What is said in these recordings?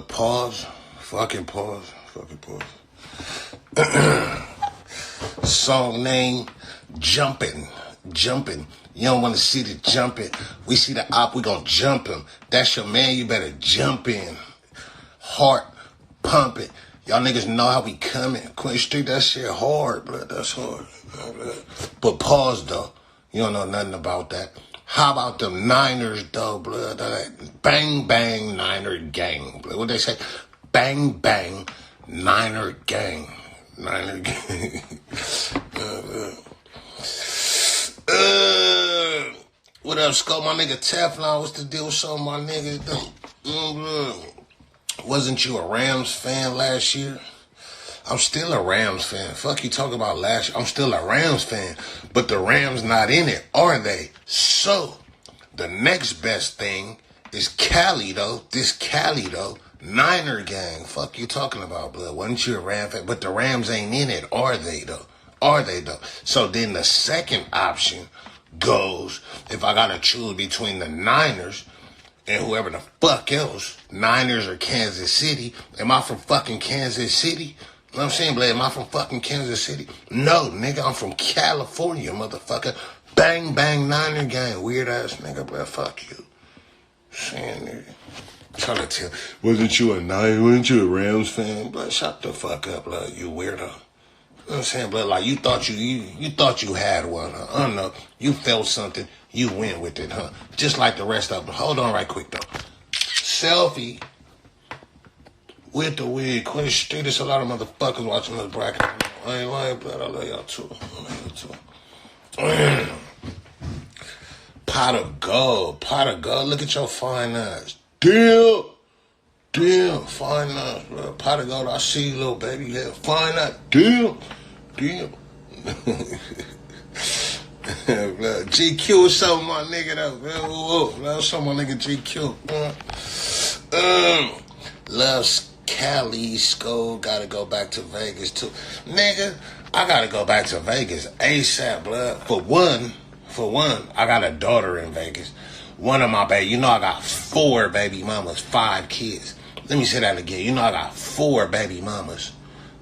Pause. Fucking pause. Fucking pause. Song name, Jumpin'. Jumpin'. You don't want to see the jumping. We see the op, we gonna jump him. That's your man, you better jump in. Heart pumping. Y'all niggas know how we coming. Queen Street, that shit hard, blood. That's hard. But pause, though. You don't know nothing about that. How about them Niners, though, blood? Bang, bang, Niner gang. Blood. What they say? Bang, bang, Niner gang. Niner gang. What up, Scope? My nigga Teflon, what's the deal with some of my niggas, though? Wasn't you a Rams fan last year? I'm still a Rams fan. Fuck you talking about last year. I'm still a Rams fan. But the Rams not in it, are they? So, the next best thing is Cali, though. This Cali, though. Niner gang. Fuck you talking about, blood. Wasn't you a Rams fan? But the Rams ain't in it, are they, though? Are they, though? So then the second option goes, if I gotta choose between the Niners and whoever the fuck else, Niners or Kansas City. Am I from fucking Kansas City? You know what I'm saying, Blade? Am I from fucking Kansas City? No, nigga, I'm from California, motherfucker. Bang, bang, Niner gang. Weird ass nigga, bro. Fuck you. Saying, nigga. Trying to tell. Wasn't you a Rams fan? Bro, shut the fuck up, bro. You weirdo. You know what I'm saying, blood? Like, you thought you had one, huh? I don't know. You felt something. You went with it, huh? Just like the rest of them. Hold on right quick, though. Selfie with the wig. Queen Street. There's a lot of motherfuckers watching this bracket. I ain't lying, blood. I love y'all, too. Pot of gold. Pot of gold. Look at your fine eyes. Damn, fine eyes, bro. Pot of gold, I see you, little baby. Yeah, fine eyes. Damn. GQ is something, my nigga, though. That's something, my nigga GQ. Loves Cali, Skull. Gotta go back to Vegas, too. Nigga, I gotta go back to Vegas ASAP, blood. For one, I got a daughter in Vegas. One of my baby, I got 4 baby mamas, 5 kids. Let me say that again. I got 4 baby mamas,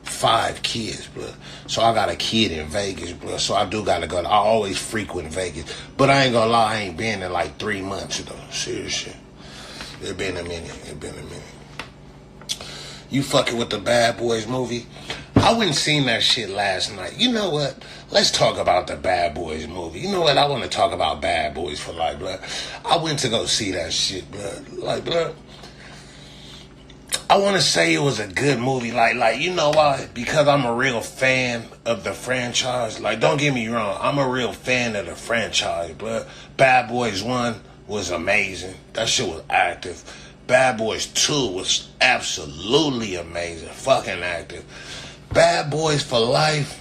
5 kids, blood. So I got a kid in Vegas, blood. So I do gotta go. I always frequent Vegas. But I ain't gonna lie, I ain't been in like 3 months, though. Serious shit. It been a minute. You fucking with the Bad Boys movie? I went and seen that shit last night. You know what? Let's talk about the Bad Boys movie. You know what? I want to talk about Bad Boys for life, blood. I went to go see that shit, blood. Like, blood. I want to say it was a good movie. Like, you know why? Because I'm a real fan of the franchise. Like, don't get me wrong. I'm a real fan of the franchise, blood. Bad Boys 1 was amazing. That shit was active. Bad Boys 2 was absolutely amazing. Fucking active. Bad Boys for Life.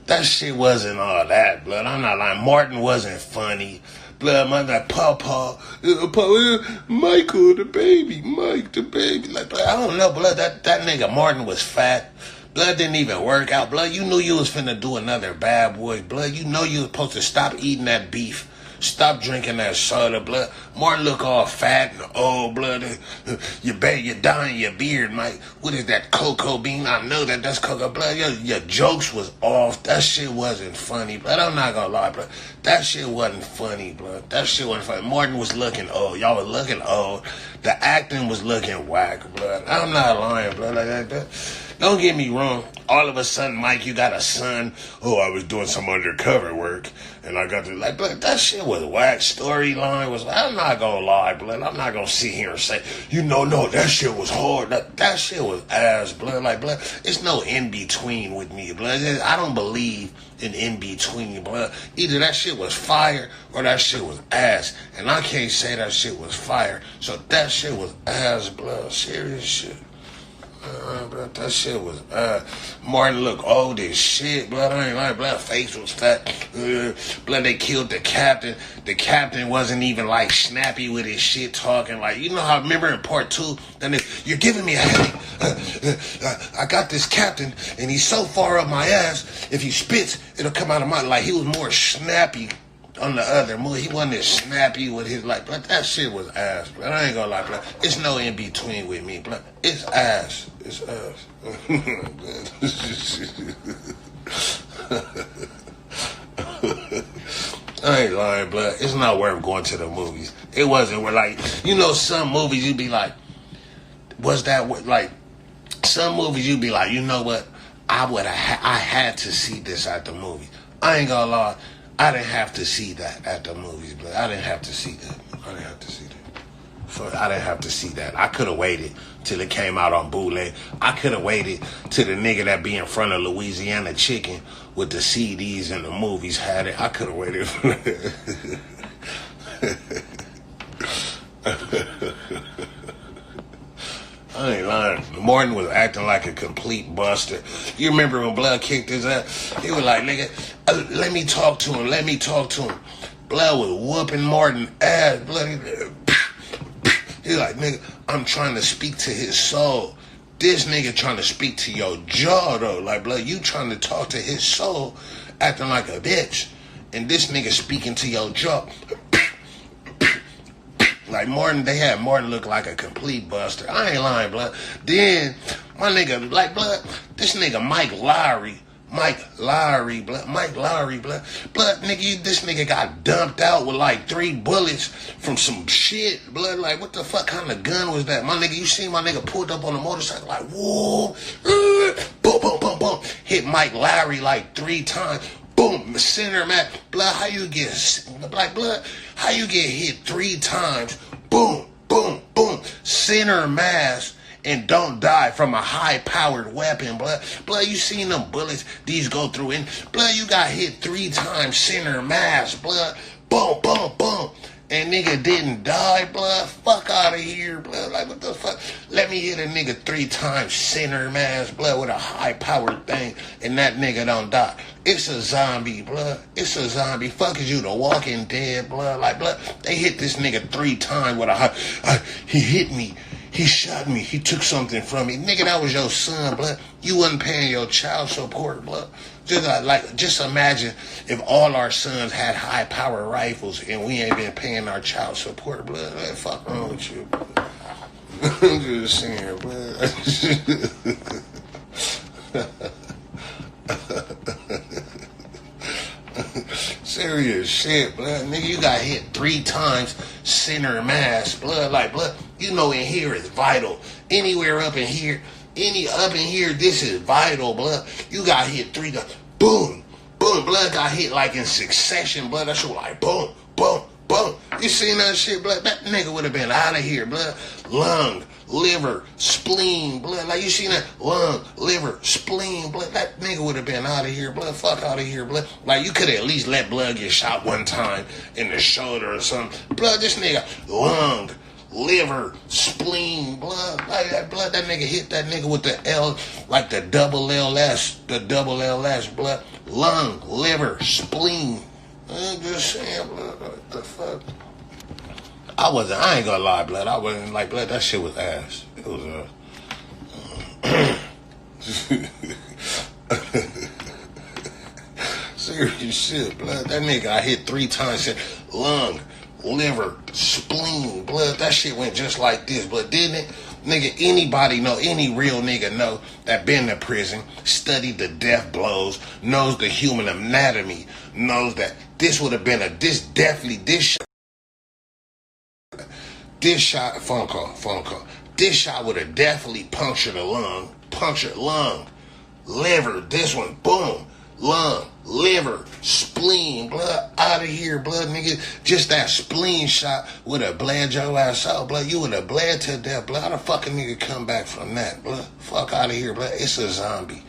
That shit wasn't all that, blood. I'm not lying. Martin wasn't funny. Blood, that Papa, Michael, the baby, Mike, the baby. Like, blood, I don't know, blood. That nigga Martin was fat. Blood didn't even work out. Blood, you knew you was finna do another Bad Boy. Blood, you know you was supposed to stop eating that beef. Stop drinking that soda, blood. Martin look all fat and old, blood. You're dying your beard, Mike. What is that, cocoa bean? I know that's cocoa, blood. Your jokes was off. That shit wasn't funny, blood. I'm not gonna lie, blood. That shit wasn't funny, blood. That shit wasn't funny. Martin was looking old. Y'all was looking old. The acting was looking whack, blood. I'm not lying, blood. Like that. Don't get me wrong. All of a sudden, Mike, you got a son. Oh, I was doing some undercover work, and I got to, like, blood, that shit was whack. Storyline was, I'm not gonna lie, blood. I'm not gonna sit here and say, no, that shit was hard. That shit was ass, blood. Like, blood, it's no in-between with me, blood. I don't believe in in-between, blood. Either that shit was fire or that shit was ass, and I can't say that shit was fire. So that shit was ass, blood. Serious shit. Blood, that shit was, Martin looked old as shit, blood. I ain't lying, blood. Face was fat. Blood, they killed the captain. The captain wasn't even, like, snappy with his shit talking. Like, you know how, remember in part 2, then you're giving me a headache. I got this captain, and he's so far up my ass, if he spits, it'll come out of my, like, he was more snappy. on the other movie. He wasn't as snappy with his like, but that shit was ass, blood. I ain't gonna lie, blood. It's no in between with me, blood. It's ass. It's ass. I ain't lying, blood. It's not worth going to the movies. It wasn't where, like, you know, some movies you be like, was that what, like, some movies you be like, you know what? I had to see this at the movie. I ain't gonna lie. I didn't have to see that at the movies, blood. I didn't have to see that. I didn't have to see that. I didn't have to see that. I could have waited till it came out on bootleg. I could have waited till the nigga that be in front of Louisiana Chicken with the CDs and the movies had it. I could have waited for that. I ain't lying. Martin was acting like a complete buster. You remember when Blood kicked his ass? He was like, nigga, let me talk to him. Let me talk to him. Blood was whooping Martin ass. Blood, he like, nigga, I'm trying to speak to his soul. This nigga trying to speak to your jaw, though. Like, blood, you trying to talk to his soul, acting like a bitch. And this nigga speaking to your jaw. Like, Martin, they had Martin look like a complete buster. I ain't lying, blood. Then, my nigga, like, blood, this nigga Mike Lowry, blood. Blood, nigga, this nigga got dumped out with like 3 bullets from some shit, blood. Like, what the fuck kind of gun was that? My nigga, you seen my nigga pulled up on a motorcycle like, whoa, boom, boom, boom, boom. Hit Mike Lowry like 3 times. Boom, center man. Blood, how you get, like, blood, how you get hit 3 times? Boom, boom, boom. Center mass. And don't die from a high-powered weapon, blood. Blood, you seen them bullets these go through. And, blood, you got hit 3 times center mass, blood. Boom, boom, boom. And nigga didn't die, blood. Fuck out of here, blood. Like, what the fuck? Let me hit a nigga 3 times center mass, blood, with a high-powered thing. And that nigga don't die. It's a zombie, blood. It's a zombie. Fuck is you, The Walking Dead, blood. Like, blood, they hit this nigga 3 times with a high... he hit me. He shot me. He took something from me. Nigga, that was your son, blood. You wasn't paying your child support, blood. Just imagine if all our sons had high-powered rifles and we ain't been paying our child support, blood. What the fuck wrong with you, blood? I'm just saying, blood. Serious shit, blood. Nigga, you got hit 3 times center mass, blood. Like, blood, you know in here is vital. Anywhere up in here, this is vital, blood. You got hit 3 times. Boom, boom, blood got hit like in succession, blood. That shit was like boom, boom, boom. You seen that shit, blood? That nigga would have been out of here, blood. Lung, liver, spleen, blood. Like, you seen that? Lung, liver, spleen, blood. That nigga would have been out of here, blood. Fuck out of here, blood. Like, you could have at least let blood get shot 1 time in the shoulder or something. Blood, this nigga, lung, liver, spleen, blood. Like that blood, that nigga hit that nigga with the L, like the double LS, blood. Lung, liver, spleen. I'm just saying, blood, what the fuck? I ain't gonna lie, blood. I wasn't like, blood, that shit was ass. It was, serious shit, blood. That nigga I hit 3 times, said, lung, liver, spleen, blood. That shit went just like this, but didn't it? Nigga, anybody know, any real nigga know that been to prison, studied the death blows, knows the human anatomy, knows that this would have been this shot, phone call. This shot would have definitely punctured lung, liver, this one, boom, lung, liver, spleen, blood, out of here, blood, nigga. Just that spleen shot would have bled your ass out, blood. You would have bled to death, blood. How the fucking nigga come back from that, blood? Fuck out of here, blood. It's a zombie.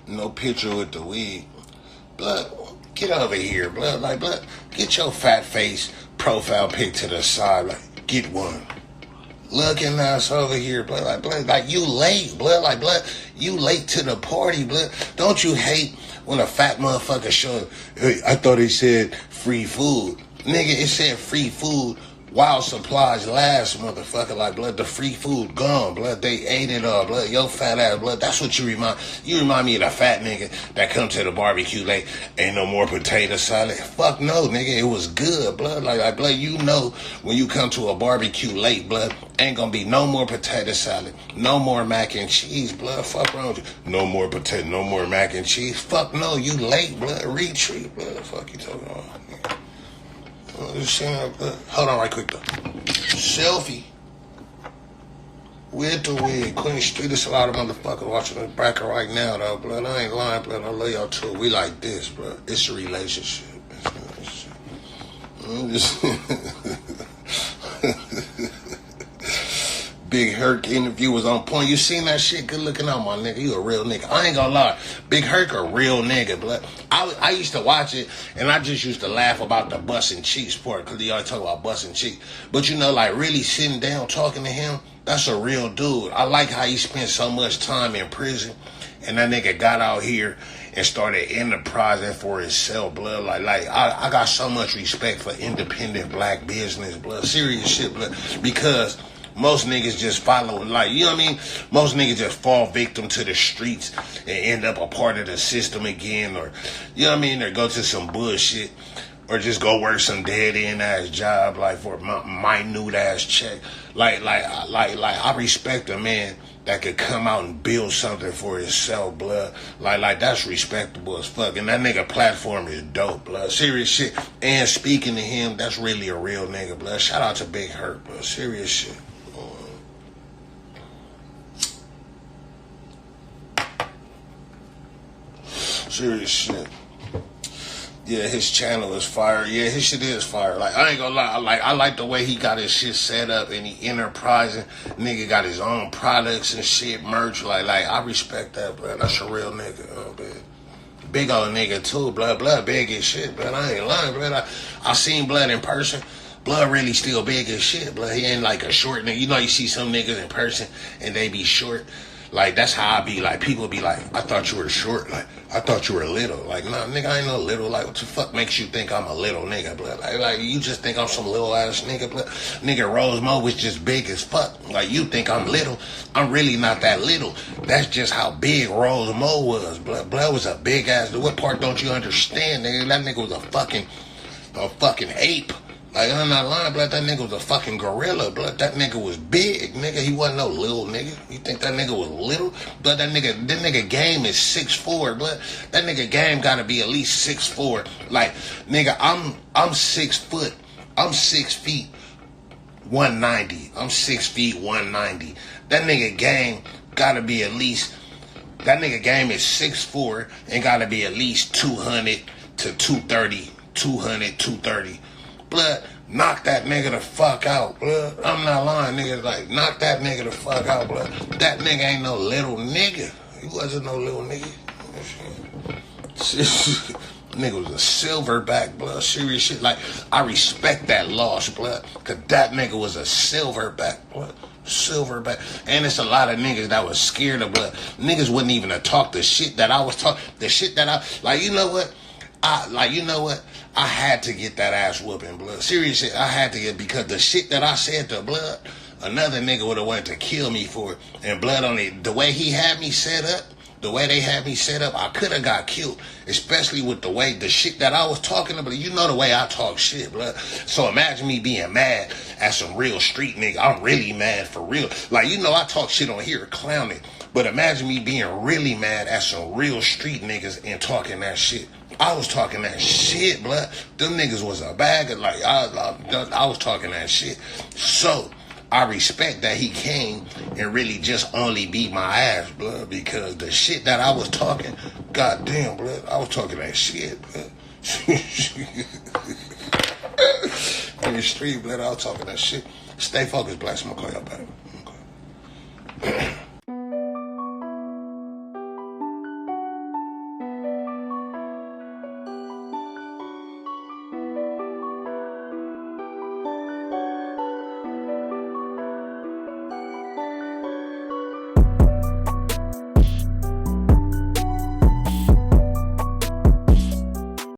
No picture with the weed. Blood, get over here, blood. Like, blood, get your fat face profile pic to the side. Like, get one. Looking ass over here, blood. Like you late, blood. Like, blood, you late to the party, blood. Don't you hate when a fat motherfucker show, hey, I thought he said free food. Nigga, it said free food while supplies last, motherfucker. Like, blood, the free food gone, blood. They ate it all, blood. Yo, fat ass, blood. That's what you remind. You remind me of the fat nigga that come to the barbecue late. Ain't no more potato salad. Fuck no, nigga. It was good, blood. Like, blood. You know when you come to a barbecue late, blood, ain't gonna be no more potato salad, no more mac and cheese, blood. Fuck wrong with you? No more potato, no more mac and cheese. Fuck no, you late, blood. Retreat, blood. Fuck you talking about? Hold on right quick though. Selfie with the wig. Queen Street. There's a lot of motherfuckers watching the bracket right now though, blood. I ain't lying, blood. I love y'all too. We like this, blood. It's a relationship. Big Herc interview was on point. You seen that shit? Good looking out, my nigga. You a real nigga. I ain't gonna lie. Big Herc a real nigga, blood. I used to watch it, and I just used to laugh about the busting cheeks part, because they always talk about busting cheeks. But you know, like really sitting down talking to him, that's a real dude. I like how he spent so much time in prison, and that nigga got out here and started enterprising for himself, blood. Like I got so much respect for independent black business, blood. Serious shit, blood. Because most niggas just follow, like, you know what I mean? Most niggas just fall victim to the streets and end up a part of the system again, or, you know what I mean? Or go to some bullshit, or just go work some dead-end ass job, like, for a minute ass check. Like, I respect a man that could come out and build something for himself, blood. Like, that's respectable as fuck. And that nigga platform is dope, blood. Serious shit. And speaking to him, that's really a real nigga, blood. Shout out to Big Hurt, blood. Serious shit. Serious shit. Yeah, his channel is fire. Yeah, his shit is fire. Like, I ain't gonna lie. I like the way he got his shit set up, and he enterprising. Nigga got his own products and shit, merch. Like I respect that, blood. That's a real nigga, man. Big old nigga too, blood big as shit, blood. I ain't lying, blood. I seen Blood in person. Blood really still big as shit, blood. He ain't like a short nigga. You know, you see some niggas in person and they be short. Like, that's how I be. Like, people be like, I thought you were short. Like, I thought you were little. Like, nah, nigga, I ain't no little. Like, what the fuck makes you think I'm a little nigga, blood? Like you just think I'm some little ass nigga, blood? Nigga, Rosmoe was just big as fuck. Like, you think I'm little. I'm really not that little. That's just how big Rosmoe was, blood. Blood was a big ass. What part don't you understand, nigga? That nigga was a fucking ape. Like, I'm not lying, blood. That nigga was a fucking gorilla, blood. That nigga was big, nigga. He wasn't no little nigga. You think that nigga was little? Blood, that nigga game is 6'4", blood. That nigga game gotta be at least 6'4". Like, nigga, I'm 6 foot. I'm 6 feet 190. I'm 6 feet 190. That nigga game gotta be at least, that nigga game is 6'4" and gotta be at least 200 to 230. 200, 230. Blood, knock that nigga the fuck out, blood. I'm not lying, nigga. Like, knock that nigga the fuck out, blood. That nigga ain't no little nigga. He wasn't no little nigga. Nigga was a silverback, blood. Serious shit. Like, I respect that loss, blood. Cause that nigga was a silverback, blood. Silverback. And it's a lot of niggas that was scared of blood. Niggas wouldn't even have talked the shit that I was talking. The shit that I, like, you know what? I had to get that ass whooping, blood. Serious shit, I had to get, because the shit that I said to Blood, another nigga would have wanted to kill me for it. And Blood, on it, the way he had me set up, the way they had me set up, I could have got killed. Especially with the shit that I was talking about. You know the way I talk shit, blood. So imagine me being mad at some real street nigga. I'm really mad for real. Like, you know, I talk shit on here clowning. But imagine me being really mad at some real street niggas and talking that shit. I was talking that shit, blood. Them niggas was a bag of, like, I was talking that shit. So I respect that he came and really just only beat my ass, blood, because the shit that I was talking, goddamn, blood, I was talking that shit, blood. In the street, blood, I was talking that shit. Stay focused, Black Smoke. Call y'all back. Okay.